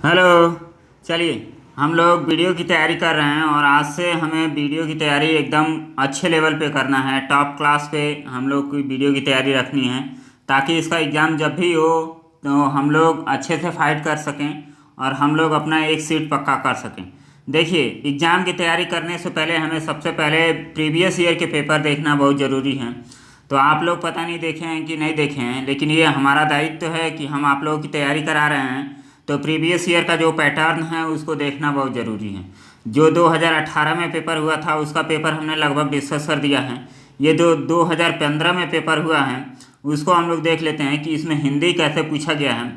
Hello. चलिए, हम लोग वीडियो की तैयारी कर रहे हैं और आज से हमें वीडियो की तैयारी एकदम अच्छे लेवल पे करना है। टॉप क्लास पे हम लोग की वीडियो की तैयारी रखनी है ताकि इसका एग्ज़ाम जब भी हो तो हम लोग अच्छे से फाइट कर सकें और हम लोग अपना एक सीट पक्का कर सकें। देखिए, एग्ज़ाम की तैयारी करने से पहले हमें सबसे पहले प्रीवियस ईयर के पेपर देखना बहुत ज़रूरी है। तो आप लोग पता नहीं देखे हैं कि नहीं देखे हैं, लेकिन ये हमारा दायित्व है कि हम आप लोगों की तैयारी करा रहे हैं। तो प्रीवियस ईयर का जो पैटर्न है उसको देखना बहुत ज़रूरी है। जो 2018 में पेपर हुआ था उसका पेपर हमने लगभग डिस्कस कर दिया है। ये 2015 में पेपर हुआ है उसको हम लोग देख लेते हैं कि इसमें हिंदी कैसे पूछा गया है।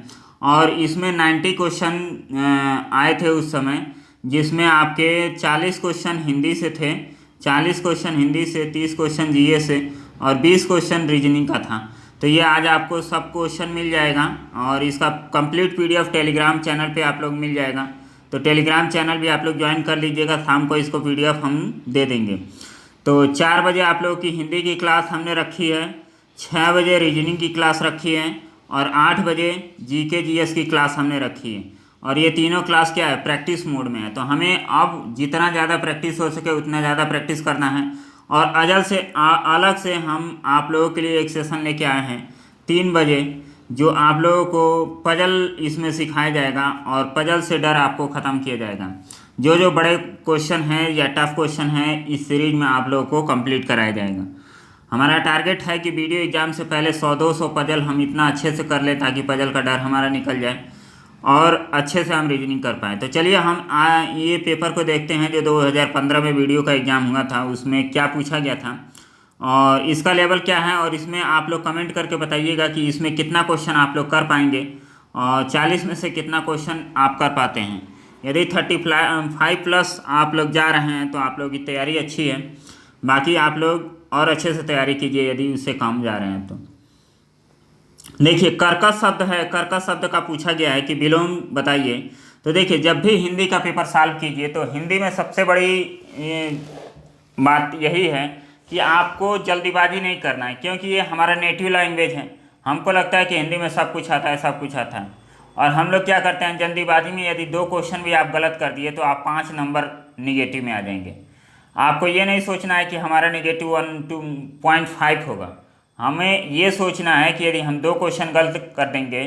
और इसमें 90 क्वेश्चन आए थे उस समय, जिसमें आपके 40 क्वेश्चन हिंदी से थे, 40 क्वेश्चन हिंदी से, 30 क्वेश्चन जीए से और 20 क्वेश्चन रीजनिंग का था। तो ये आज आपको सब क्वेश्चन मिल जाएगा और इसका कंप्लीट पीडीएफ टेलीग्राम चैनल पे आप लोग मिल जाएगा। तो टेलीग्राम चैनल भी आप लोग ज्वाइन कर लीजिएगा, शाम को इसको पीडीएफ हम दे देंगे। तो 4 बजे आप लोग की हिंदी की क्लास हमने रखी है, 6 बजे रीजनिंग की क्लास रखी है और 8 बजे जीके जीएस की क्लास हमने रखी है। और ये तीनों क्लास क्या है, प्रैक्टिस मोड में है। तो हमें अब जितना ज़्यादा प्रैक्टिस हो सके उतना ज़्यादा प्रैक्टिस करना है। और अजल से अलग से हम आप लोगों के लिए एक सेशन लेके आए हैं 3 बजे, जो आप लोगों को पजल इसमें सिखाया जाएगा और पजल से डर आपको ख़त्म किया जाएगा। जो जो बड़े क्वेश्चन हैं या टफ क्वेश्चन हैं इस सीरीज में आप लोगों को कंप्लीट कराया जाएगा। हमारा टारगेट है कि वीडियो एग्जाम से पहले 100-200 पजल हम इतना अच्छे से कर लें ताकि पजल का डर हमारा निकल जाए और अच्छे से हम रीजनिंग कर पाएँ। तो चलिए हम ये पेपर को देखते हैं जो 2015 में वीडियो का एग्ज़ाम हुआ था, उसमें क्या पूछा गया था और इसका लेवल क्या है। और इसमें आप लोग कमेंट करके बताइएगा कि इसमें कितना क्वेश्चन आप लोग कर पाएंगे और 40 में से कितना क्वेश्चन आप कर पाते हैं। यदि 35 प्लस आप लोग जा रहे हैं तो आप लोग की तैयारी अच्छी है। बाकी आप लोग और अच्छे से तैयारी कीजिए यदि उससे कम जा रहे हैं तो। देखिए, कर्कश शब्द है, कर्कश शब्द का पूछा गया है कि विलोम बताइए। तो देखिए, जब भी हिंदी का पेपर सॉल्व कीजिए तो हिंदी में सबसे बड़ी बात यही है कि आपको जल्दीबाजी नहीं करना है, क्योंकि ये हमारा नेटिव लैंग्वेज है। हमको लगता है कि हिंदी में सब कुछ आता है, सब कुछ आता है, और हम लोग क्या करते हैं जल्दीबाजी में यदि 2 क्वेश्चन भी आप गलत कर दिए तो आप 5 नंबर निगेटिव में आ जाएंगे। आपको ये नहीं सोचना है कि हमारा निगेटिव 1.5 होगा। हमें ये सोचना है कि यदि हम 2 क्वेश्चन गलत कर देंगे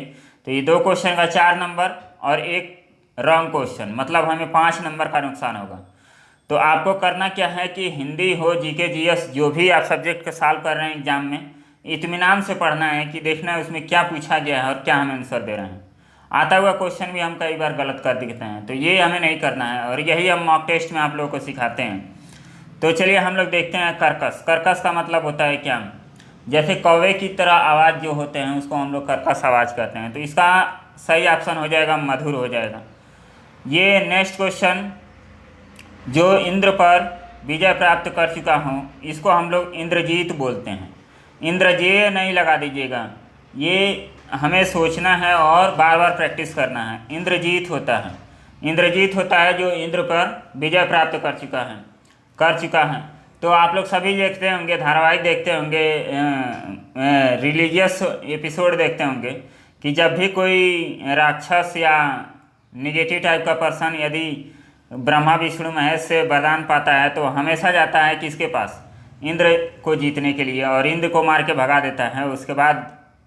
तो ये 2 क्वेश्चन का 4 नंबर और एक रॉन्ग क्वेश्चन, मतलब हमें 5 नंबर का नुकसान होगा। तो आपको करना क्या है कि हिंदी हो, जीके जीएस, जो भी आप सब्जेक्ट का सॉल्व कर रहे हैं एग्जाम में, इत्मीनान से पढ़ना है कि देखना है उसमें क्या पूछा गया है और क्या हम आंसर दे रहे हैं। आता हुआ क्वेश्चन भी हम कई बार गलत कर देते हैं, तो ये हमें नहीं करना है और यही हम मॉक टेस्ट में आप लोगों को सिखाते हैं। तो चलिए हम लोग देखते हैं कर्कश। कर्कश का मतलब होता है क्या, जैसे कौवे की तरह आवाज़ जो होते हैं उसको हम लोग कर्कश आवाज़ कहते हैं। तो इसका सही ऑप्शन हो जाएगा मधुर हो जाएगा। ये नेक्स्ट क्वेश्चन, जो इंद्र पर विजय प्राप्त कर चुका हूँ, इसको हम लोग इंद्रजीत बोलते हैं। इंद्रजय नहीं लगा दीजिएगा, ये हमें सोचना है और बार बार प्रैक्टिस करना है। इंद्रजीत होता है, इंद्रजीत होता है जो इंद्र पर विजय प्राप्त कर चुका है। तो आप लोग सभी देखते होंगे, धारावाहिक देखते होंगे, रिलीजियस एपिसोड देखते होंगे कि जब भी कोई राक्षस या निगेटिव टाइप का पर्सन यदि ब्रह्मा विष्णु महेश से वरदान पाता है तो हमेशा जाता है किसके पास, इंद्र को जीतने के लिए, और इंद्र को मार के भगा देता है। उसके बाद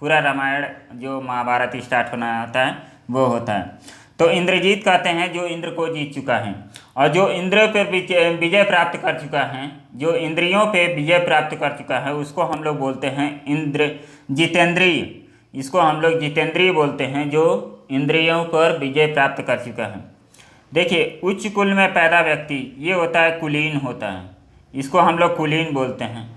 पूरा रामायण जो महाभारत स्टार्ट होना होता है वो होता है। तो इंद्रजीत कहते हैं जो इंद्र को जीत चुका है। और जो इंद्र पर विजय प्राप्त कर चुका है, जो इंद्रियों पे विजय प्राप्त कर चुका है, उसको हम लोग बोलते हैं इंद्र जितेंद्रिय। इसको हम लोग जितेंद्रिय बोलते हैं, जो इंद्रियों पर विजय प्राप्त कर चुका है। देखिए, उच्च कुल में पैदा व्यक्ति ये होता है, कुलीन होता है, इसको हम लोग कुलीन बोलते हैं।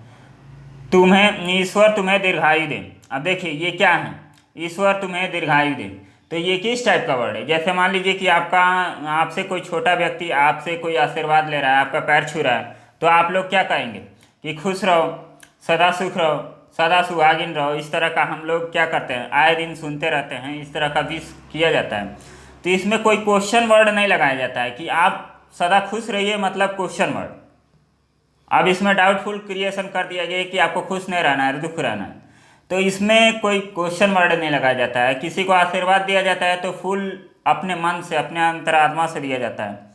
तुम्हें ईश्वर तुम्हें दीर्घायु दे। अब देखिए ये क्या है, ईश्वर तुम्हें दीर्घायु दे। तो ये किस टाइप का वर्ड है, जैसे मान लीजिए कि आपसे कोई छोटा व्यक्ति आपसे कोई आशीर्वाद ले रहा है, आपका पैर छू रहा है, तो आप लोग क्या कहेंगे कि खुश रहो, सदा सुख रहो, सदा सुहागिन रहो। इस तरह का हम लोग क्या करते हैं, आए दिन सुनते रहते हैं, इस तरह का विश किया जाता है। तो इसमें कोई क्वेश्चन वर्ड नहीं लगाया जाता है कि आप सदा खुश रहिए, मतलब क्वेश्चन वर्ड। अब इसमें डाउटफुल क्रिएशन कर दिया गया कि आपको खुश नहीं रहना है, दुख रहना है। तो इसमें कोई क्वेश्चन वर्ड नहीं लगाया जाता है। किसी को आशीर्वाद दिया जाता है तो फुल अपने मन से, अपने अंतरात्मा से दिया जाता है।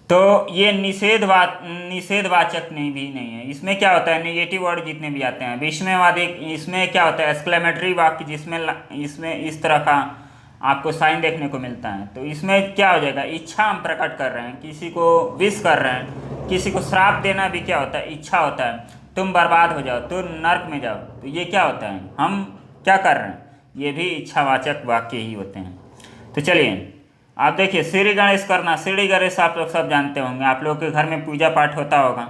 तो ये निषेधवाचक नहीं भी नहीं है। इसमें क्या होता है, नेगेटिव वर्ड जितने भी आते हैं विस्मयवादी, इसमें क्या होता है एक्सक्लेमेटरी वाक्य, जिसमें इसमें इस तरह का आपको साइन देखने को मिलता है। तो इसमें क्या हो जाएगा, इच्छा हम प्रकट कर रहे हैं, किसी को विश कर रहे हैं, किसी को श्राप देना भी क्या होता है, इच्छा होता है, तुम बर्बाद हो जाओ, तुम नर्क में जाओ। तो ये क्या होता है, हम क्या कर रहे हैं, ये भी इच्छावाचक वाक्य ही होते हैं। तो चलिए आप देखिए, श्री गणेश करना, श्री गणेश आप लोग सब जानते होंगे, आप लोग के घर में पूजा पाठ होता होगा।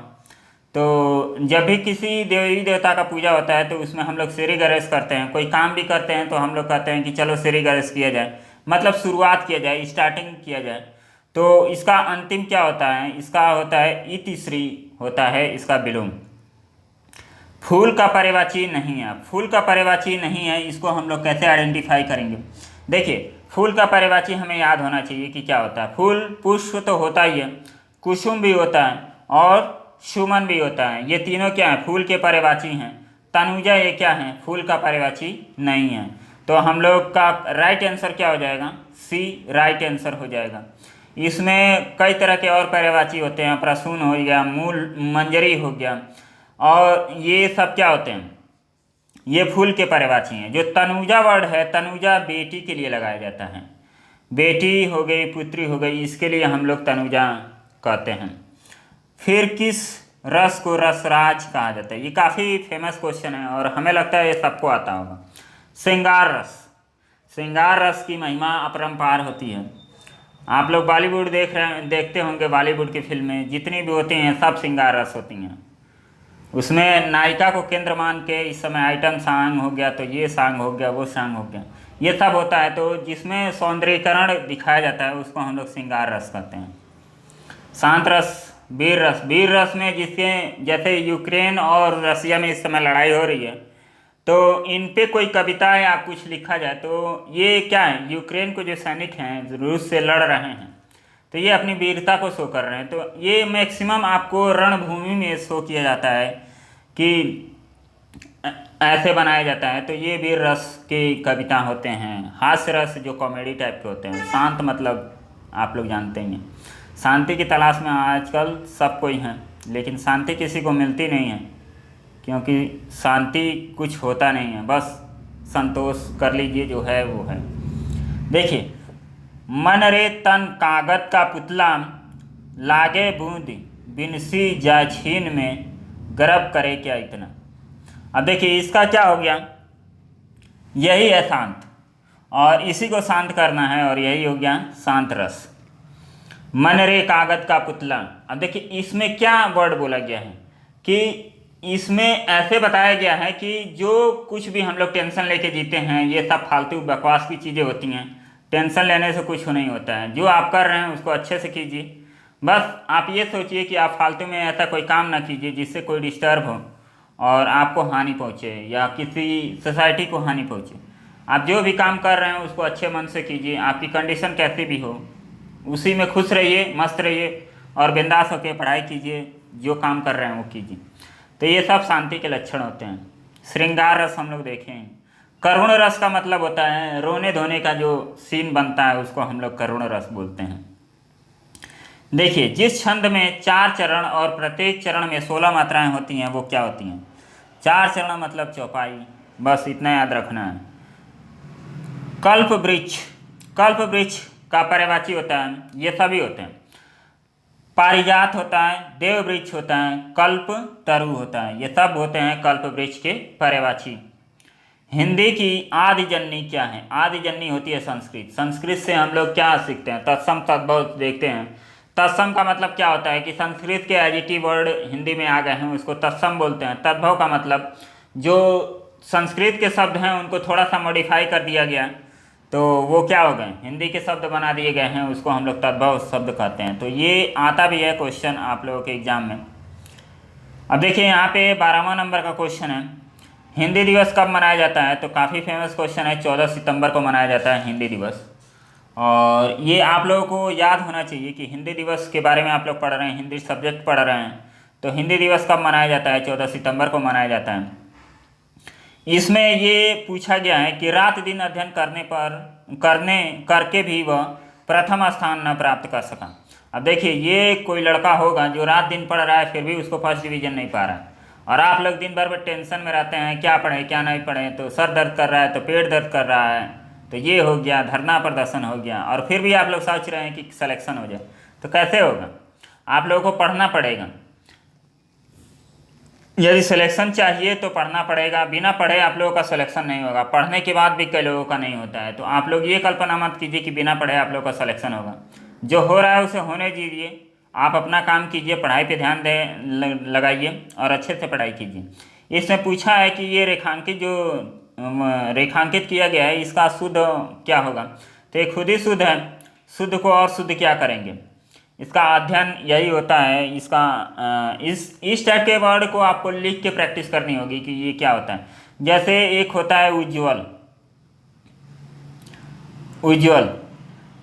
तो जब भी किसी देवी देवता का पूजा होता है तो उसमें हम लोग श्री गणेश करते हैं। कोई काम भी करते हैं तो हम लोग कहते हैं कि चलो श्री गणेश किया जाए, मतलब शुरुआत किया जाए, स्टार्टिंग किया जाए। तो इसका अंतिम क्या होता है, इसका होता है इति श्री होता है इसका विलोम। फूल का पर्यायवाची नहीं है, फूल का पर्यायवाची नहीं है, इसको हम लोग कैसे आइडेंटिफाई करेंगे। देखिए फूल का पर्यायवाची हमें याद होना चाहिए कि क्या होता है। फूल पुष्प तो होता ही है, कुसुम भी होता है और सुमन भी होता है। ये तीनों क्या है, फूल के पर्यायवाची हैं। तनुजा ये क्या है, फूल का पर्यायवाची नहीं है। तो हम लोग का राइट आंसर क्या हो जाएगा, सी राइट आंसर हो जाएगा। इसमें कई तरह के और पर्यायवाची होते हैं, प्रसून हो गया, मूल मंजरी हो गया, और ये सब क्या होते हैं, ये फूल के पर्यायवाची हैं। जो तनुजा वर्ड है, तनुजा बेटी के लिए लगाया जाता है, बेटी हो गई, पुत्री हो गई, इसके लिए हम लोग तनुजा कहते हैं। फिर किस रस को रसराज कहा जाता है, ये काफ़ी फेमस क्वेश्चन है और हमें लगता है ये सबको आता होगा। श्रृंगार रस, श्रृंगार रस की महिमा अपरंपार होती है। आप लोग बॉलीवुड देखते होंगे, बॉलीवुड की फिल्में जितनी भी होती हैं सब श्रृंगार रस होती हैं। उसमें नायिका को केंद्र मान के इस समय आइटम सॉन्ग हो गया, तो ये सॉन्ग हो गया, वो सॉन्ग हो गया, ये सब होता है। तो जिसमें सौंदर्यीकरण दिखाया जाता है उसको हम लोग श्रृंगार रस कहते हैं। शांत रस, वीर रस, वीर रस में जिसके जैसे यूक्रेन और रसिया में इस समय लड़ाई हो रही है, तो इन पे कोई कविता या कुछ लिखा जाए तो ये क्या है, यूक्रेन को जो सैनिक हैं रूस से लड़ रहे हैं, तो ये अपनी वीरता को शो कर रहे हैं। तो ये मैक्सिमम आपको रणभूमि में शो किया जाता है कि ऐसे बनाया जाता है। तो ये वीर रस की कविता होते हैं। हास्य रस जो कॉमेडी टाइप के होते हैं। शांत मतलब आप लोग जानते ही हैं, शांति की तलाश में आजकल सब कोई हैं, लेकिन शांति किसी को मिलती नहीं है, क्योंकि शांति कुछ होता नहीं है, बस संतोष कर लीजिए जो है वो है। देखिए, मन रे तन कागज का पुतला, लागे बूंद बिनसी जा छीन में, गर्व करे क्या इतना। अब देखिए इसका क्या हो गया, यही है शांत, और इसी को शांत करना है, और यही हो गया शांत रस। मन रे कागज का पुतला। अब देखिए इसमें क्या वर्ड बोला गया है कि इसमें ऐसे बताया गया है कि जो कुछ भी हम लोग टेंशन लेके जीते हैं ये सब फालतू बकवास की चीज़ें होती हैं। टेंशन लेने से कुछ नहीं होता है, जो आप कर रहे हैं उसको अच्छे से कीजिए। बस आप ये सोचिए कि आप फालतू में ऐसा कोई काम ना कीजिए जिससे कोई डिस्टर्ब हो और आपको हानि पहुँचे या किसी सोसाइटी को हानि पहुँचे। आप जो भी काम कर रहे हैं उसको अच्छे मन से कीजिए, आपकी कंडीशन कैसी भी हो उसी में खुश रहिए, मस्त रहिए और बिंदास होकर पढ़ाई कीजिए, जो काम कर रहे हैं वो कीजिए। तो ये सब शांति के लक्षण होते हैं। श्रृंगार रस हम लोग देखें। करुण रस का मतलब होता है रोने धोने का जो सीन बनता है उसको हम लोग करुण रस बोलते हैं। देखिए, जिस छंद में 4 चरण और प्रत्येक चरण में 16 मात्राएं होती हैं वो क्या होती हैं। 4 चरण मतलब चौपाई, बस इतना याद रखना है। कल्प वृक्ष, कल्प वृक्ष का पर्यायवाची होता है, ये सभी होते हैं। पारिजात होता है, देव वृक्ष होता है, कल्प तरु होता है, ये सब होते हैं कल्प वृक्ष के पर्यायवाची। हिंदी की आदि जननी क्या है, आदि जननी होती है संस्कृत। संस्कृत से हम लोग क्या सीखते हैं, तत्सम तद्भव देखते हैं। तत्सम का मतलब क्या होता है कि संस्कृत के एडिटिव वर्ड हिंदी में आ गए हैं उसको तत्सम बोलते हैं। तद्भव का मतलब जो संस्कृत के शब्द हैं उनको थोड़ा सा मॉडिफाई कर दिया गया तो वो क्या हो गए, हिंदी के शब्द बना दिए गए हैं, उसको हम लोग तद्भव शब्द कहते हैं। तो ये आता भी है क्वेश्चन आप लोगों के एग्जाम में। अब देखिए यहाँ पे 12वां नंबर का क्वेश्चन है, हिंदी दिवस कब मनाया जाता है। तो काफ़ी फेमस क्वेश्चन है, 14 सितंबर को मनाया जाता है हिंदी दिवस। और ये आप लोगों को याद होना चाहिए कि हिंदी दिवस के बारे में आप लोग पढ़ रहे हैं, हिंदी सब्जेक्ट पढ़ रहे हैं, तो हिंदी दिवस कब मनाया जाता है, 14 सितंबर को मनाया जाता है। इसमें ये पूछा गया है कि रात दिन अध्ययन करके भी वह प्रथम स्थान न प्राप्त कर सका। अब देखिए, ये कोई लड़का होगा जो रात दिन पढ़ रहा है फिर भी उसको फर्स्ट डिवीजन नहीं पा रहा है, और आप लोग दिन भर में टेंशन में रहते हैं क्या पढ़े क्या नहीं पढ़े, तो सर दर्द कर रहा है तो पेट दर्द कर रहा है, तो ये हो गया, धरना प्रदर्शन हो गया, और फिर भी आप लोग सोच रहे हैं कि सिलेक्शन हो जाए, तो कैसे होगा? आप लोगों को पढ़ना पड़ेगा। यदि सिलेक्शन चाहिए तो पढ़ना पड़ेगा, बिना पढ़े आप लोगों का सिलेक्शन नहीं होगा। पढ़ने के बाद भी कई लोगों का नहीं होता है, तो आप लोग ये कल्पना मत कीजिए कि बिना पढ़े आप लोगों का सिलेक्शन होगा। जो हो रहा है उसे होने दीजिए, आप अपना काम कीजिए, पढ़ाई पे ध्यान दें लगाइए और अच्छे से पढ़ाई कीजिए। इसमें पूछा है कि ये रेखांकित किया गया है, इसका शुद्ध क्या होगा? तो ये खुद ही शुद्ध है, शुद्ध को और शुद्ध क्या करेंगे? इसका अध्ययन यही होता है। इसका इस टाइप के वर्ड को आपको लिख के प्रैक्टिस करनी होगी कि ये क्या होता है। जैसे एक होता है उज्ज्वल, उज्ज्वल,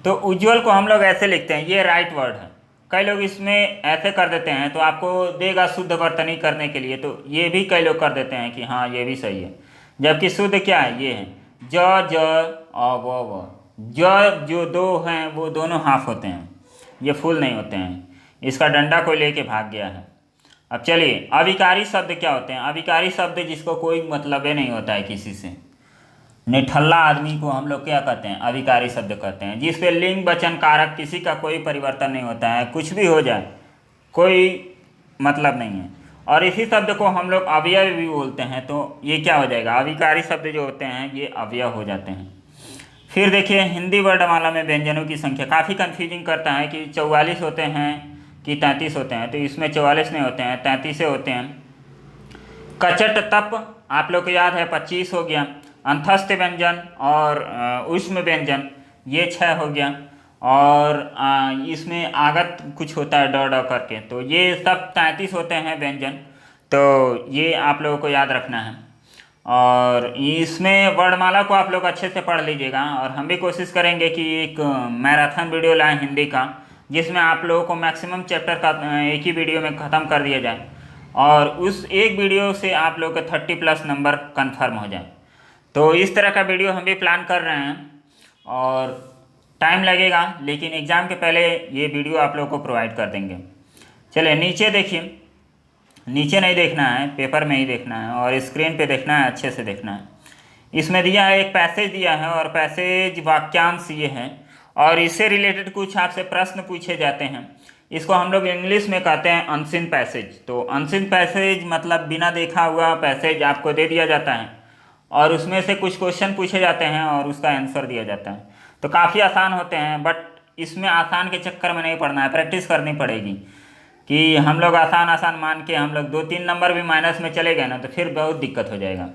तो उज्ज्वल को हम लोग ऐसे लिखते हैं, ये राइट वर्ड है। कई लोग इसमें ऐसे कर देते हैं तो आपको देगा शुद्ध वर्तनी करने के लिए, तो ये भी कई लोग कर देते हैं कि हाँ ये भी सही है, जबकि शुद्ध क्या है? ये है ज और व। ज जो दो हैं वो दोनों हाफ होते हैं, ये फुल नहीं होते हैं। इसका डंडा कोई लेके भाग गया है। अब चलिए, अविकारी शब्द क्या होते हैं? अविकारी शब्द जिसको कोई मतलब ही नहीं होता है किसी से, निठल्ला आदमी को हम लोग क्या कहते हैं? अविकारी शब्द कहते हैं। जिस पे लिंग वचन कारक किसी का कोई परिवर्तन नहीं होता है, कुछ भी हो जाए कोई मतलब नहीं है। और इसी शब्द को हम लोग अवयव भी बोलते हैं, तो ये क्या हो जाएगा? अविकारी शब्द जो होते हैं ये अवयव हो जाते हैं। फिर देखिए, हिंदी वर्णमाला में व्यंजनों की संख्या काफ़ी कन्फ्यूजिंग करता है कि 44 होते हैं कि 33 होते हैं, तो इसमें 44 नहीं होते हैं, 33 होते हैं। कचट तप आप लोग को याद है 25 हो गया। अंतस्थ व्यंजन और ऊष्म व्यंजन ये 6 हो गया, और इसमें आगत कुछ होता है ड करके, तो ये सब 33 होते हैं व्यंजन, तो ये आप लोगों को याद रखना है। और इसमें वर्णमाला को आप लोग अच्छे से पढ़ लीजिएगा, और हम भी कोशिश करेंगे कि एक मैराथन वीडियो लाएं हिंदी का, जिसमें आप लोगों को मैक्सिमम चैप्टर का एक ही वीडियो में ख़त्म कर दिया जाए, और उस एक वीडियो से आप लोग के 30+ नंबर कन्फर्म हो जाए। तो इस तरह का वीडियो हम भी प्लान कर रहे हैं, और टाइम लगेगा, लेकिन एग्ज़ाम के पहले ये वीडियो आप लोग को प्रोवाइड कर देंगे। चलिए नीचे देखिए, नीचे नहीं देखना है, पेपर में ही देखना है, और स्क्रीन पे देखना है, अच्छे से देखना है। इसमें दिया है, एक पैसेज दिया है, और पैसेज वाक्यांश ये है, और इससे रिलेटेड कुछ आपसे प्रश्न पूछे जाते हैं। इसको हम लोग इंग्लिश में कहते हैं अनसीन पैसेज। तो अनसीन पैसेज मतलब बिना देखा हुआ पैसेज आपको दे दिया जाता है, और उसमें से कुछ क्वेश्चन पूछे जाते हैं और उसका आंसर दिया जाता है। तो काफ़ी आसान होते हैं, बट इसमें आसान के चक्कर में नहीं पड़ना है, प्रैक्टिस करनी पड़ेगी। कि हम लोग आसान आसान मान के हम लोग 2-3 नंबर भी माइनस में चले गए ना, तो फिर बहुत दिक्कत हो जाएगा।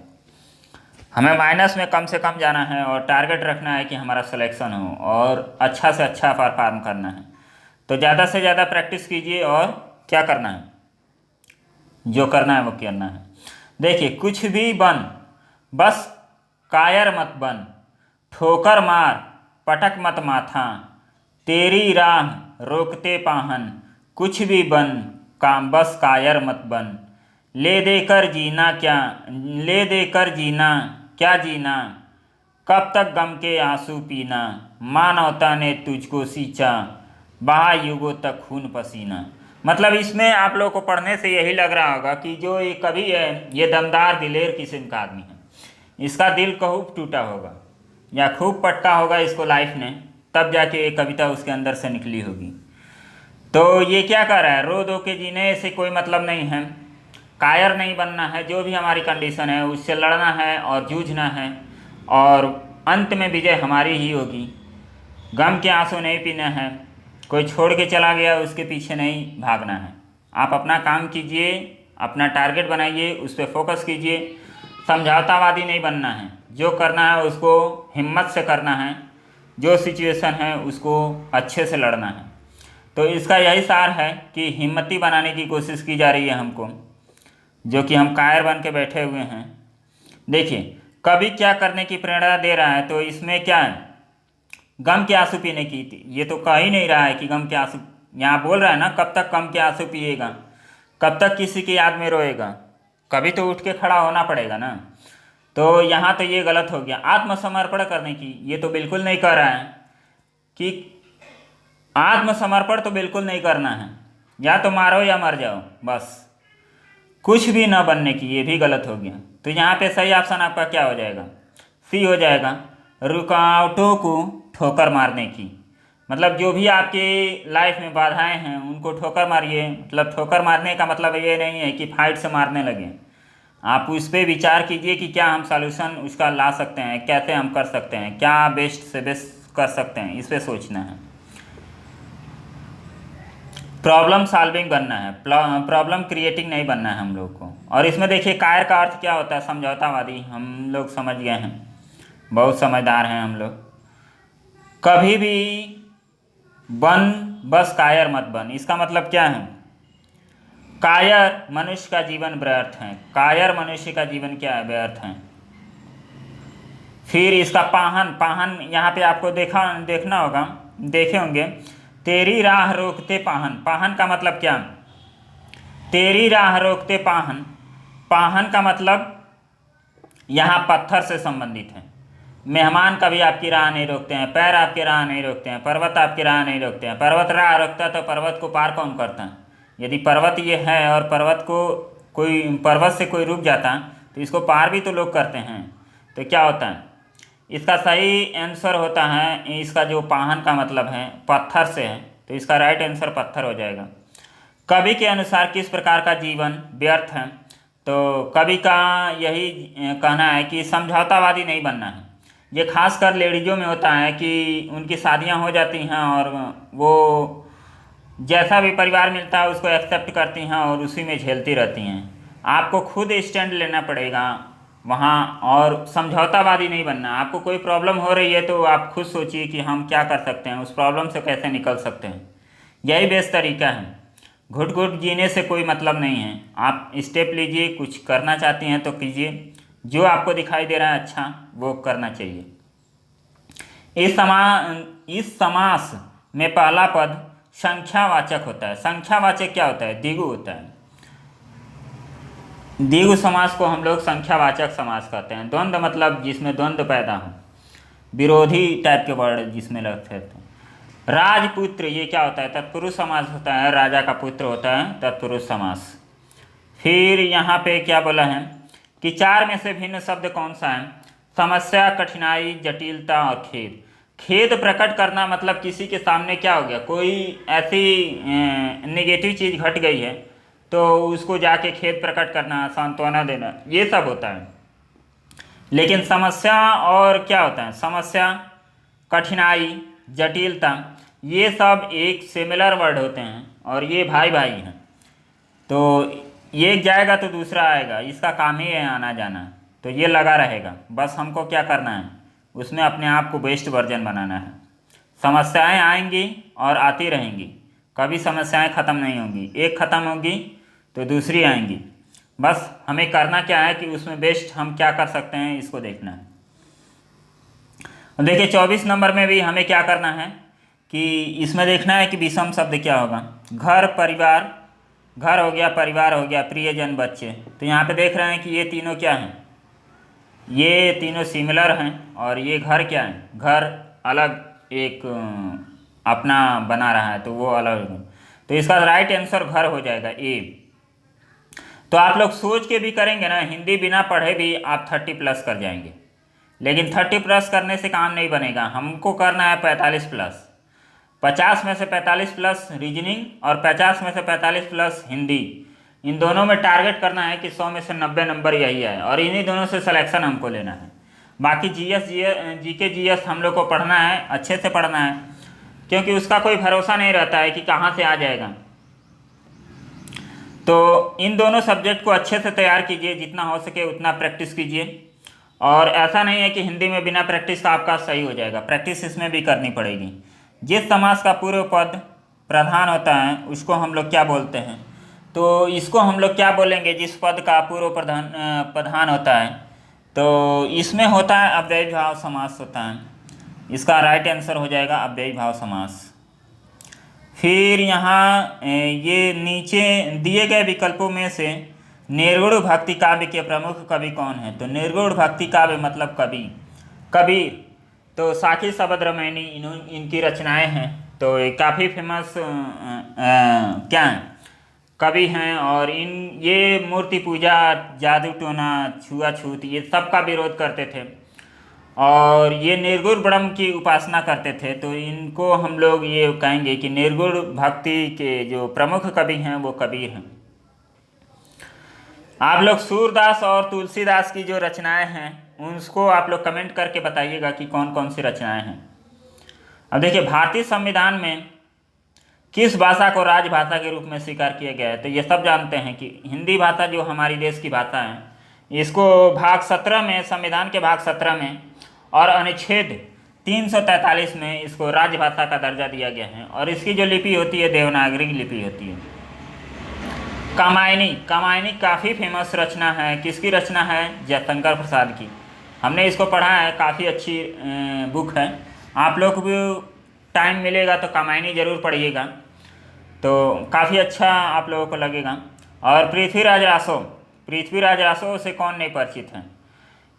हमें माइनस में कम से कम जाना है, और टारगेट रखना है कि हमारा सिलेक्शन हो, और अच्छा से अच्छा परफॉर्म करना है। तो ज़्यादा से ज़्यादा प्रैक्टिस कीजिए, और क्या करना है, जो करना है वो करना है। देखिए, कुछ भी बन बस कायर मत बन, ठोकर मार पटक मत माथा, तेरी राह रोकते पाहन, कुछ भी बन काम बस कायर मत बन, ले देकर जीना क्या जीना, कब तक गम के आंसू पीना, मानवता ने तुझको सींचा, बहा युगों तक खून पसीना। मतलब इसमें आप लोग को पढ़ने से यही लग रहा होगा कि जो ये कवि है ये दमदार दिलेर किस्म का आदमी है, इसका दिल खूब टूटा होगा या खूब पटका होगा इसको लाइफ ने, तब जाके ये कविता उसके अंदर से निकली होगी। तो ये क्या कर रहा है, रो धो के जीने से कोई मतलब नहीं है, कायर नहीं बनना है, जो भी हमारी कंडीशन है उससे लड़ना है और जूझना है, और अंत में विजय हमारी ही होगी। गम के आंसू नहीं पीना है, कोई छोड़ के चला गया उसके पीछे नहीं भागना है। आप अपना काम कीजिए, अपना टारगेट बनाइए, उस पर फोकस कीजिए, समझौतावादी नहीं बनना है, जो करना है उसको हिम्मत से करना है, जो सिचुएशन है उसको अच्छे से लड़ना है। तो इसका यही सार है कि हिम्मती बनाने की कोशिश की जा रही है हमको, जो कि हम कायर बन के बैठे हुए हैं। देखिए, कभी क्या करने की प्रेरणा दे रहा है, तो इसमें क्या है, गम के आंसू पीने की थी। ये तो कह ही नहीं रहा है कि गम के आंसू, यहाँ बोल रहा है ना कब तक गम के आंसू पिएगा, कब तक किसी की याद में रोएगा, कभी तो उठ के खड़ा होना पड़ेगा ना। तो यहाँ तो ये गलत हो गया। आत्मसमर्पण करने की, ये तो बिल्कुल नहीं कह रहा है कि आत्मसमर्पण तो बिल्कुल नहीं करना है, या तो मारो या मर जाओ बस, कुछ भी ना बनने की, ये भी गलत हो गया। तो यहाँ पे सही ऑप्शन आपका क्या हो जाएगा? सी हो जाएगा, रुकावटों को ठोकर मारने की। मतलब जो भी आपकी लाइफ में बाधाएं हैं उनको ठोकर मारिए। मतलब ठोकर मारने का मतलब ये नहीं है कि फाइट से मारने लगे, आप उस पर विचार कीजिए कि क्या हम सॉल्यूशन उसका ला सकते हैं, कैसे हम कर सकते हैं, क्या बेस्ट से बेस्ट कर सकते हैं, इस पर सोचना है। प्रॉब्लम सॉल्विंग बनना है, प्रॉब्लम क्रिएटिंग नहीं बनना है हम लोग को। और इसमें देखिए कायर का अर्थ क्या होता है? समझौतावादी। हम लोग समझ गए हैं, बहुत समझदार हैं हम लोग। कभी भी बन बस कायर मत बन, इसका मतलब क्या है? कायर मनुष्य का जीवन व्यर्थ है, कायर मनुष्य का जीवन क्या है? व्यर्थ है। फिर इसका पाहन, पाहन यहाँ पे आपको देखना होगा, देखे होंगे, तेरी राह रोकते पाहन। पाहन का मतलब क्या? तेरी राह रोकते पाहन। पाहन का मतलब यहाँ पत्थर से संबंधित है। मेहमान कभी आपकी राह नहीं रोकते हैं, पैर आपकी राह नहीं रोकते हैं, पर्वत आपकी राह नहीं रोकते हैं। पर्वत राह रोकता है तो पर्वत को पार कौन करता है? यदि पर्वत ये है और पर्वत को कोई, पर्वत से कोई रुक जाता है तो इसको पार भी तो लोग करते हैं। तो क्या होता है? इसका सही आंसर होता है, इसका जो पाहन का मतलब है पत्थर से है, तो इसका राइट आंसर पत्थर हो जाएगा। कवि के अनुसार किस प्रकार का जीवन व्यर्थ है? तो कवि का यही कहना है कि समझौतावादी नहीं बनना है। ये खासकर लेडीज़ों में होता है कि उनकी शादियां हो जाती हैं और वो जैसा भी परिवार मिलता है उसको एक्सेप्ट करती हैं और उसी में झेलती रहती हैं। आपको खुद स्टैंड लेना पड़ेगा वहाँ, और समझौतावादी नहीं बनना। आपको कोई प्रॉब्लम हो रही है तो आप खुद सोचिए कि हम क्या कर सकते हैं, उस प्रॉब्लम से कैसे निकल सकते हैं। यही बेस्ट तरीका है। घुट घुट जीने से कोई मतलब नहीं है। आप स्टेप लीजिए, कुछ करना चाहती हैं तो कीजिए, जो आपको दिखाई दे रहा है अच्छा वो करना चाहिए। इस समास में पहला पद संख्यावाचक होता है। संख्यावाचक क्या होता है? द्विगु होता है। द्विगु समास को हम लोग संख्यावाचक समास कहते हैं। द्वंद्व मतलब जिसमें द्वंद्व पैदा हो, विरोधी टाइप के वर्ड जिसमें लगते हैं। राजपुत्र ये क्या होता है? तत्पुरुष समास होता है, राजा का पुत्र होता है तत्पुरुष समास। फिर यहाँ पे क्या बोला है कि चार में से भिन्न शब्द कौन सा है? समस्या, कठिनाई, जटिलता और खेद। खेद प्रकट करना मतलब किसी के सामने क्या हो गया, कोई ऐसी नेगेटिव चीज़ घट गई है तो उसको जाके खेद प्रकट करना, सांत्वना देना, ये सब होता है। लेकिन समस्या और क्या होता है? समस्या, कठिनाई, जटिलता, ये सब एक सिमिलर वर्ड होते हैं और ये भाई भाई हैं। तो एक जाएगा तो दूसरा आएगा, इसका काम ही है आना जाना, तो ये लगा रहेगा। बस हमको क्या करना है, उसमें अपने आप को बेस्ट वर्जन बनाना है। समस्याएं आएंगी और आती रहेंगी, कभी समस्याएं ख़त्म नहीं होंगी। एक ख़त्म होगी तो दूसरी आएंगी। बस हमें करना क्या है कि उसमें बेस्ट हम क्या कर सकते हैं, इसको देखना है। देखिए 24 नंबर में भी हमें क्या करना है कि इसमें देखना है कि विषम शब्द क्या होगा। घर, परिवार, घर हो गया, परिवार हो गया, प्रियजन, बच्चे। तो यहाँ पे देख रहे हैं कि ये तीनों क्या हैं? ये तीनों सिमिलर हैं। और ये घर क्या है? घर अलग एक अपना बना रहा है तो वो अलग, तो इसका राइट आंसर घर हो जाएगा, ए। तो आप लोग सोच के भी करेंगे ना, हिंदी बिना पढ़े भी आप 30+ कर जाएंगे। लेकिन 30+ करने से काम नहीं बनेगा, हमको करना है 45+। 50 में से 45+ रीजनिंग और 50 में से 45+ हिंदी। इन दोनों में टारगेट करना है कि 100 में से 90 नंबर यही है, और इन्हीं दोनों से सिलेक्शन हमको लेना है। बाकी जीके जीएस हम लोग को पढ़ना है, अच्छे से पढ़ना है, क्योंकि उसका कोई भरोसा नहीं रहता है कि कहाँ से आ जाएगा। तो इन दोनों सब्जेक्ट को अच्छे से तैयार कीजिए, जितना हो सके उतना प्रैक्टिस कीजिए। और ऐसा नहीं है कि हिंदी में बिना प्रैक्टिस का आपका सही हो जाएगा, प्रैक्टिस इसमें भी करनी पड़ेगी। जिस समास का पूर्व पद प्रधान होता है उसको हम लोग क्या बोलते हैं? तो इसको हम लोग क्या बोलेंगे जिस पद का पूर्व प्रधान होता है? तो इसमें होता है अव्ययी भाव समास होता है। इसका राइट आंसर हो जाएगा अव्ययी भाव समास। फिर यहाँ ये नीचे दिए गए विकल्पों में से निर्गुण भक्ति काव्य के प्रमुख कवि कौन है? तो निर्गुण भक्ति काव्य मतलब कबीर। तो साकी शबद्रमैनी इनकी रचनाएं हैं। तो ये काफ़ी फेमस क्या है, कवि हैं। और ये मूर्ति पूजा, जादू टोना, छुआछूत, ये सब का विरोध करते थे और ये निर्गुण ब्रह्म की उपासना करते थे। तो इनको हम लोग ये कहेंगे कि निर्गुण भक्ति के जो प्रमुख कवि हैं वो कबीर हैं। आप लोग सूरदास और तुलसीदास की जो रचनाएं हैं उसको आप लोग कमेंट करके बताइएगा कि कौन कौन सी रचनाएं हैं। अब देखिए, भारतीय संविधान में किस भाषा को राजभाषा के रूप में स्वीकार किया गया है? तो ये सब जानते हैं कि हिंदी भाषा जो हमारी देश की भाषा है, इसको भाग 17 में, संविधान के भाग 17 में और अनुच्छेद 343 में इसको राजभाषा का दर्जा दिया गया है। और इसकी जो लिपि होती है देवनागरी लिपि होती है। कामायनी काफ़ी फेमस रचना है। किसकी रचना है? जयशंकर प्रसाद की। हमने इसको पढ़ा है, काफ़ी अच्छी बुक है। आप लोग को भी टाइम मिलेगा तो कामायनी ज़रूर पढ़िएगा, तो काफ़ी अच्छा आप लोगों को लगेगा। और पृथ्वीराज रासो से कौन नहीं परिचित है?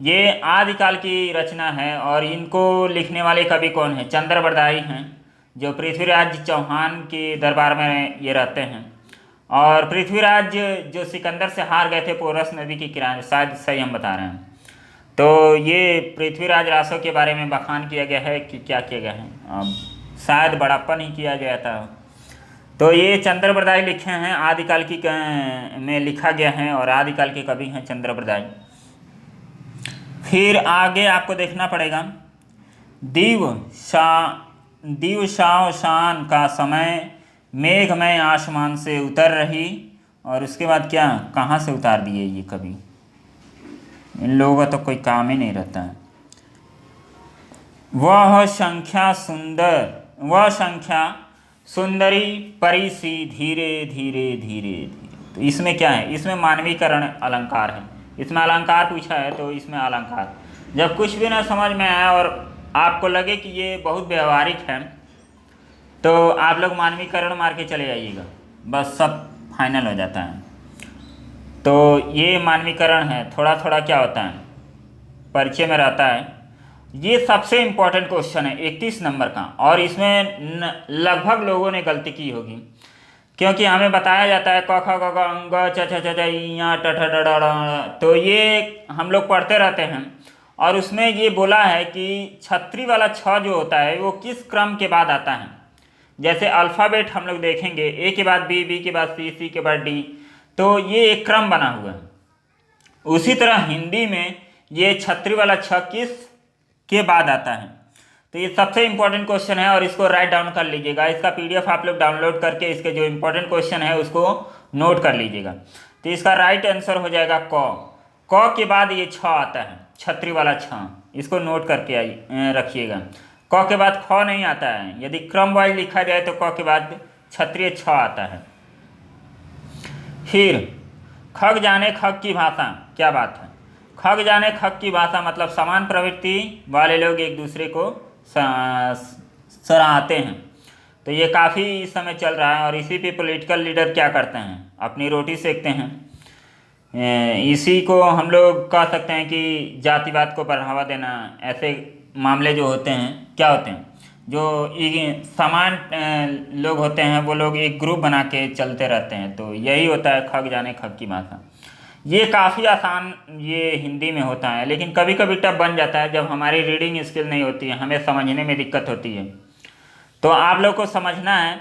ये आदिकाल की रचना है और इनको लिखने वाले कवि कौन है? चंद्रबरदाई हैं, जो पृथ्वीराज चौहान के दरबार में ये रहते हैं। और पृथ्वीराज जो सिकंदर से हार गए थे पोरस नदी के किनारे, शायद सही हम बता रहे हैं। तो ये पृथ्वीराज रासो के बारे में बखान किया गया है कि क्या किया गया है, शायद बड़प्पन ही किया गया था। तो ये चंद्रबरदाई लिखे हैं, आदिकाल की में लिखा गया है और आदिकाल के कवि हैं चंद्रबरदाई। फिर आगे आपको देखना पड़ेगा, दीव शान का समय मेघमय आसमान से उतर रही। और उसके बाद क्या, कहाँ से उतार दिए ये कवि? इन लोगों का तो कोई काम ही नहीं रहता है। वह संख्या सुंदरी परी सी धीरे धीरे धीरे धीरे। तो इसमें क्या है? इसमें मानवीकरण अलंकार है। इसमें अलंकार पूछा है, तो इसमें अलंकार जब कुछ भी ना समझ में आए और आपको लगे कि ये बहुत व्यवहारिक है, तो आप लोग मानवीकरण मार के चले जाइएगा, बस सब फाइनल हो जाता है। तो ये मानवीकरण है। थोड़ा थोड़ा क्या होता है, परिचय में रहता है। ये सबसे इम्पोर्टेंट क्वेश्चन है 31 नंबर का, और इसमें लगभग लोगों ने गलती की होगी, क्योंकि हमें बताया जाता है क ख ग घ अंग च छ छ ज इ ट ठ ड ढ। तो ये हम लोग पढ़ते रहते हैं और उसमें ये बोला है कि छतरी वाला छ जो होता है वो किस क्रम के बाद आता है। जैसे अल्फ़ाबेट हम लोग देखेंगे, ए के बाद बी, बी के बाद सी, सी के बाद डी, तो ये एक क्रम बना हुआ है। उसी तरह हिंदी में ये छतरी वाला छ किस के बाद आता है। तो ये सबसे इम्पोर्टेंट क्वेश्चन है और इसको राइट डाउन कर लीजिएगा। इसका पीडीएफ आप लोग डाउनलोड करके इसके जो इम्पोर्टेंट क्वेश्चन है उसको नोट कर लीजिएगा। तो इसका राइट आंसर हो जाएगा क के बाद ये छ आता है, छतरी वाला छ। इसको नोट करके रखिएगा। क के बाद ख नहीं आता है। यदि क्रम वाइज लिखा जाए तो क के बाद क्षत्रिय छ आता है। फिर खग जाने खग की भाषा, क्या बात है? खग जाने खग की भाषा मतलब समान प्रवृत्ति वाले लोग एक दूसरे को सराहते हैं। तो ये काफ़ी इस समय चल रहा है और इसी पे पॉलिटिकल लीडर क्या करते हैं, अपनी रोटी सेकते हैं। इसी को हम लोग कह सकते हैं कि जातिवाद को बढ़ावा देना। ऐसे मामले जो होते हैं, क्या होते हैं, जो समान लोग होते हैं वो लोग एक ग्रुप बना के चलते रहते हैं। तो यही होता है खग जाने खग की भाषा। ये काफ़ी आसान ये हिंदी में होता है, लेकिन कभी कभी टफ बन जाता है जब हमारी रीडिंग स्किल नहीं होती है, हमें समझने में दिक्कत होती है। तो आप लोग को समझना है,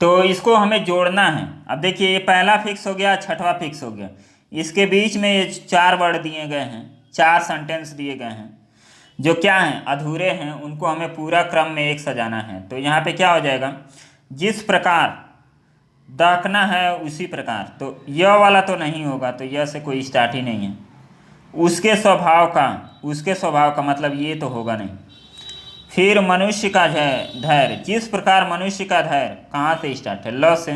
तो इसको हमें जोड़ना है। अब देखिए, ये पहला फिक्स हो गया, छठवां फिक्स हो गया। इसके बीच में ये 4 वर्ड दिए गए हैं, 4 सेंटेंस दिए गए हैं जो क्या हैं, अधूरे हैं। उनको हमें पूरा क्रम में एक सजाना है। तो यहाँ पे क्या हो जाएगा, जिस प्रकार दाखना है उसी प्रकार। तो यह वाला तो नहीं होगा, तो यह से कोई स्टार्ट ही नहीं है। उसके स्वभाव का मतलब ये तो होगा नहीं। फिर मनुष्य का धैर्य, जिस प्रकार मनुष्य का धैर्य, कहाँ से स्टार्ट है, ल से।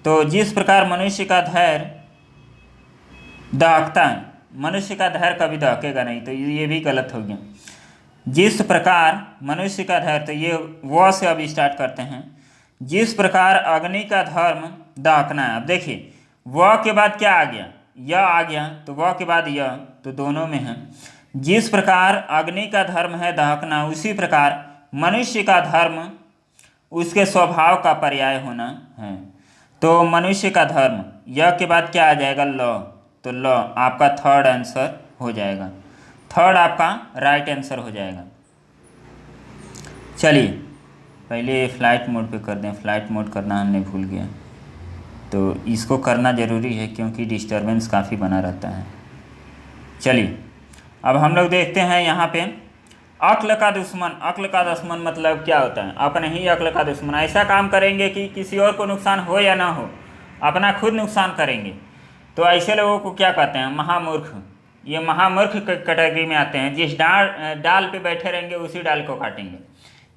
तो जिस प्रकार मनुष्य का धैर्य दहकता है, मनुष्य का धैर्य कभी दहकेगा नहीं, तो ये भी गलत हो गया। जिस प्रकार मनुष्य का धैर्य, तो ये व से अब स्टार्ट करते हैं। जिस प्रकार अग्नि का धर्म दहकना है। अब देखिए, व के बाद क्या आ गया, य आ गया, तो व के बाद य, तो दोनों में है। जिस प्रकार अग्नि का धर्म है दहकना, उसी प्रकार मनुष्य का धर्म उसके स्वभाव का पर्याय होना है। तो मनुष्य का धर्म, य के बाद क्या आ जाएगा, ल, तो ल आपका थर्ड आंसर हो जाएगा, थर्ड आपका राइट आंसर हो जाएगा। चलिए पहले फ्लाइट मोड पे कर दें, फ्लाइट मोड करना हमने भूल गया, तो इसको करना ज़रूरी है क्योंकि डिस्टरबेंस काफ़ी बना रहता है। चलिए अब हम लोग देखते हैं यहाँ पे अक्ल का दुश्मन। अक्ल का दुश्मन मतलब क्या होता है, अपने ही अक्ल का दुश्मन, ऐसा काम करेंगे कि किसी और को नुकसान हो या ना हो, अपना खुद नुकसान करेंगे। तो ऐसे लोगों को क्या कहते हैं, महामूर्ख। ये महामूर्ख कैटेगरी में आते हैं। जिस डाल पे बैठे रहेंगे उसी डाल को काटेंगे,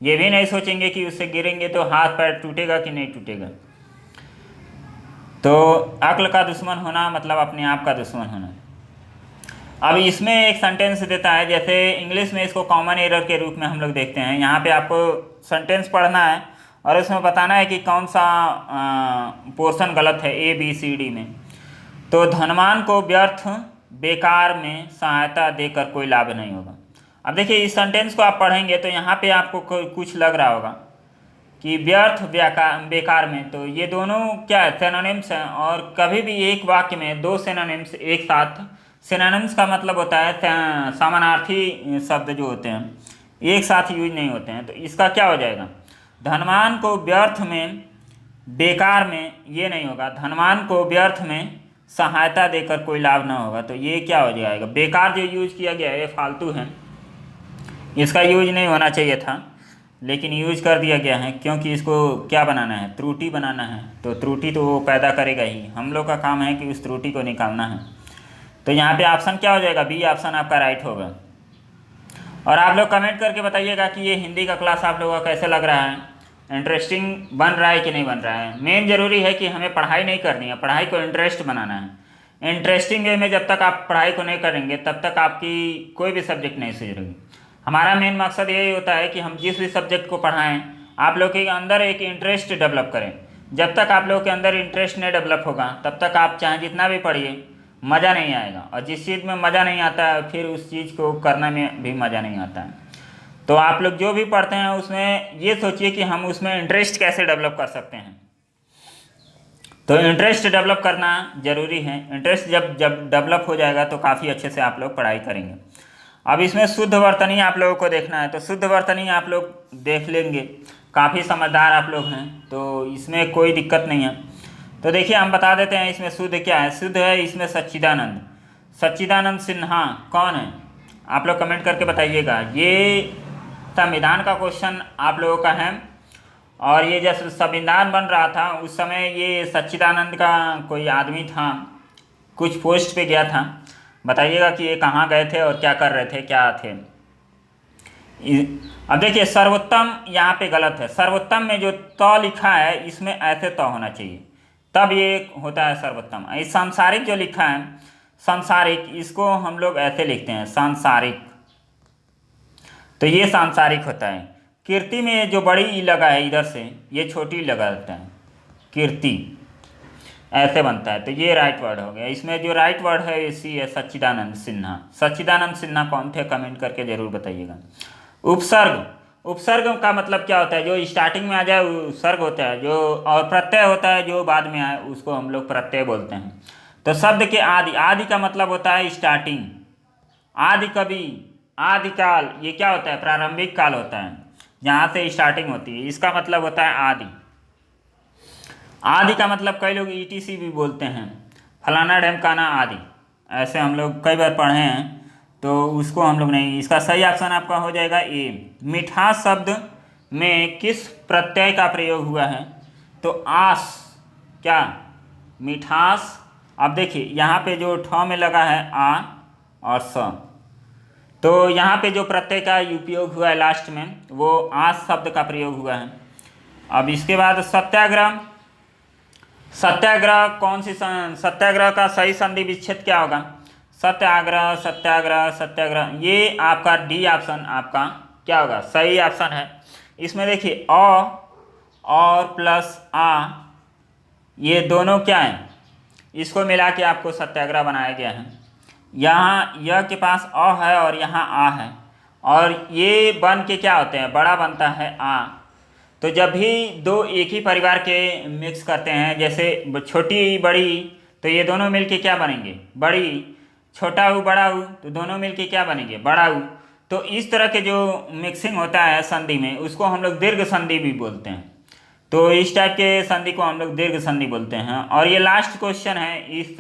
ये भी नहीं सोचेंगे कि उससे गिरेंगे तो हाथ पैर टूटेगा कि नहीं टूटेगा। तो अक्ल का दुश्मन होना मतलब अपने आप का दुश्मन होना। अब इसमें एक सेंटेंस देता है, जैसे इंग्लिश में इसको कॉमन एरर के रूप में हम लोग देखते हैं। यहाँ पे आपको सेंटेंस पढ़ना है और उसमें बताना है कि कौन सा पोर्शन गलत है ए बी सी डी में। तो धनवान को व्यर्थ बेकार में सहायता देकर कोई लाभ नहीं होगा। अब देखिए इस सेंटेंस को आप पढ़ेंगे तो यहाँ पे आपको कुछ लग रहा होगा कि व्यर्थ बेकार में, तो ये दोनों क्या है, सिनोनिम्स हैं। और कभी भी एक वाक्य में दो सिनोनिम्स एक साथ, सिनोनिम्स का मतलब होता है समानार्थी शब्द जो होते हैं एक साथ यूज नहीं होते हैं। तो इसका क्या हो जाएगा, धनवान को व्यर्थ में बेकार में, ये नहीं होगा, धनवान को व्यर्थ में सहायता देकर कोई लाभ ना होगा। तो ये क्या हो जाएगा, बेकार जो यूज किया गया है ये फालतू है, इसका यूज नहीं होना चाहिए था लेकिन यूज कर दिया गया है क्योंकि इसको क्या बनाना है, त्रुटि बनाना है। तो त्रुटि तो वो पैदा करेगा ही, हम लोग का काम है कि उस त्रुटि को निकालना है। तो यहाँ पे ऑप्शन क्या हो जाएगा, बी ऑप्शन आपका राइट होगा। और आप लोग कमेंट करके बताइएगा कि ये हिंदी का क्लास आप लोगों का कैसे लग रहा है, इंटरेस्टिंग बन रहा है कि नहीं बन रहा है। मेन ज़रूरी है कि हमें पढ़ाई नहीं करनी है, पढ़ाई को इंटरेस्ट बनाना है। इंटरेस्टिंग वे में जब तक आप पढ़ाई को नहीं करेंगे तब तक आपकी कोई भी सब्जेक्ट नहीं सुधरेगी। हमारा मेन मकसद यही होता है कि हम जिस भी सब्जेक्ट को पढ़ाएं आप लोग के अंदर एक इंटरेस्ट डेवलप करें। जब तक आप लोग के अंदर इंटरेस्ट नहीं डेवलप होगा तब तक आप चाहे जितना भी पढ़िए मज़ा नहीं आएगा, और जिस चीज़ में मज़ा नहीं आता है फिर उस चीज़ को करने में भी मज़ा नहीं आता है। तो आप लोग जो भी पढ़ते हैं उसमें ये सोचिए कि हम उसमें इंटरेस्ट कैसे डेवलप कर सकते हैं। तो इंटरेस्ट डेवलप करना ज़रूरी है। इंटरेस्ट जब डेवलप हो जाएगा तो काफ़ी अच्छे से आप लोग पढ़ाई करेंगे। अब इसमें शुद्ध वर्तनी आप लोगों को देखना है, तो शुद्ध वर्तनी आप लोग देख लेंगे, काफ़ी समझदार आप लोग हैं तो इसमें कोई दिक्कत नहीं है। तो देखिए हम बता देते हैं इसमें शुद्ध क्या है। शुद्ध है इसमें सच्चिदानंद। सच्चिदानंद सिन्हा कौन है, आप लोग कमेंट करके बताइएगा। ये संविधान का क्वेश्चन आप लोगों का है, और ये जब संविधान बन रहा था उस समय ये सच्चिदानंद का कोई आदमी था, कुछ पोस्ट पे गया था। बताइएगा कि ये कहाँ गए थे और क्या कर रहे थे, क्या थे। अब देखिए सर्वोत्तम यहाँ पे गलत है। सर्वोत्तम में जो त लिखा है इसमें ऐसे त होना चाहिए, तब ये होता है सर्वोत्तम। इस सांसारिक जो लिखा है सांसारिक, इसको हम लोग ऐसे लिखते हैं सांसारिक, तो ये सांसारिक होता है। कीर्ति में जो बड़ी ई लगा है इधर से, ये छोटी ई लगा देता है, कीर्ति ऐसे बनता है। तो ये राइट वर्ड हो गया। इसमें जो राइट वर्ड है ये सी है, सच्चिदानंद सिन्हा। सच्चिदानंद सिन्हा कौन थे, कमेंट करके जरूर बताइएगा। उपसर्ग, उपसर्ग का मतलब क्या होता है, जो स्टार्टिंग में आ जाए उपसर्ग होता है, जो और प्रत्यय होता है जो बाद में आए उसको हम लोग प्रत्यय बोलते हैं। तो शब्द के आदि, आदि का मतलब होता है स्टार्टिंग, आदि कवि, आदिकाल, ये क्या होता है, प्रारंभिक काल होता है, जहाँ से स्टार्टिंग होती है, इसका मतलब होता है आदि। आदि का मतलब कई लोग ईटीसी भी बोलते हैं, फलाना ढमकाना आदि, ऐसे हम लोग कई बार पढ़े हैं तो उसको हम लोग नहीं। इसका सही ऑप्शन आपका हो जाएगा ए। मिठास शब्द में किस प्रत्यय का प्रयोग हुआ है, तो आस, क्या मिठास। अब देखिए यहाँ पे जो ठ में लगा है आ और स, तो यहाँ पे जो प्रत्यय का उपयोग हुआ है लास्ट में वो आस शब्द का प्रयोग हुआ है। अब इसके बाद सत्याग्रह, सत्याग्रह कौन सी सत्याग्रह का सही संधि विच्छेद क्या होगा, सत्याग्रह सत्याग्रह सत्याग्रह, ये आपका डी ऑप्शन आपका क्या होगा, सही ऑप्शन है। इसमें देखिए अ और प्लस आ, ये दोनों क्या हैं, इसको मिला के आपको सत्याग्रह बनाया गया है। यहाँ य के पास अ है और यहाँ आ है, और ये बन के क्या होते हैं, बड़ा बनता है आ। तो जब भी दो एक ही परिवार के मिक्स करते हैं, जैसे छोटी बड़ी, तो ये दोनों मिलके क्या बनेंगे, बड़ी। छोटा ऊ बड़ा ऊ, तो दोनों मिलके क्या बनेंगे, बड़ा ऊ। तो इस तरह के जो मिक्सिंग होता है संधि में, उसको हम लोग दीर्घ संधि भी बोलते हैं। तो इस टाइप के संधि को हम लोग दीर्घ संधि बोलते हैं। और ये लास्ट क्वेश्चन है इस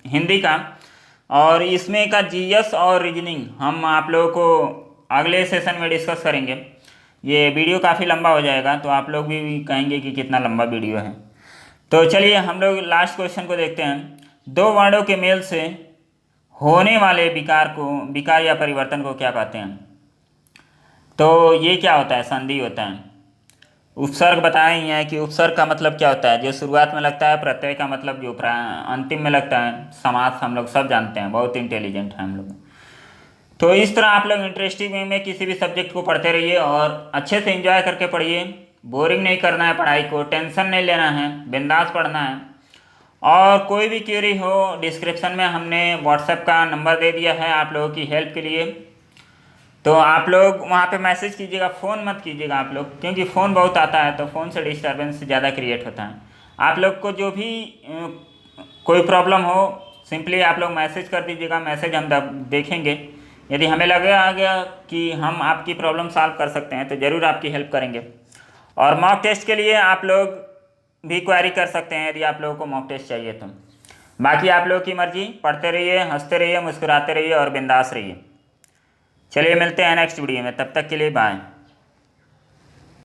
हिंदी का, और इसमें का जीएस और रीजनिंग हम आप लोगों को अगले सेशन में डिस्कस करेंगे। ये वीडियो काफ़ी लंबा हो जाएगा, तो आप लोग भी कहेंगे कि कितना लंबा वीडियो है। तो चलिए हम लोग लास्ट क्वेश्चन को देखते हैं। दो वर्णों के मेल से होने वाले विकार या परिवर्तन को क्या कहते हैं। तो ये क्या होता है, संधि होता है। उपसर्ग बताया ही है कि उपसर्ग का मतलब क्या होता है, जो शुरुआत में लगता है। प्रत्यय का मतलब जो अंतिम में लगता है। समास हम लोग सब जानते हैं, बहुत इंटेलिजेंट हैं हम लोग। तो इस तरह आप लोग इंटरेस्टिंग वे में किसी भी सब्जेक्ट को पढ़ते रहिए और अच्छे से एंजॉय करके पढ़िए। बोरिंग नहीं करना है पढ़ाई को, टेंशन नहीं लेना है, बिंदास पढ़ना है। और कोई भी क्वेरी हो, डिस्क्रिप्शन में हमने व्हाट्सएप का नंबर दे दिया है आप लोगों की हेल्प के लिए। तो आप लोग वहाँ पे मैसेज कीजिएगा, फ़ोन मत कीजिएगा आप लोग, क्योंकि फ़ोन बहुत आता है तो फ़ोन से डिस्टर्बेंस ज़्यादा क्रिएट होता है। आप लोग को जो भी कोई प्रॉब्लम हो, सिंपली आप लोग मैसेज कर दीजिएगा। मैसेज हम देखेंगे, यदि हमें लगे आ गया कि हम आपकी प्रॉब्लम सॉल्व कर सकते हैं तो ज़रूर आपकी हेल्प करेंगे। और मॉक टेस्ट के लिए आप लोग भी क्वेरी कर सकते हैं यदि आप लोगों को मॉक टेस्ट चाहिए तो। बाकी आप लोगों की मर्जी, पढ़ते रहिए, हंसते रहिए, मुस्कुराते रहिए और बिंदास रहिए। चलिए मिलते हैं नेक्स्ट वीडियो में, तब तक के लिए बाय।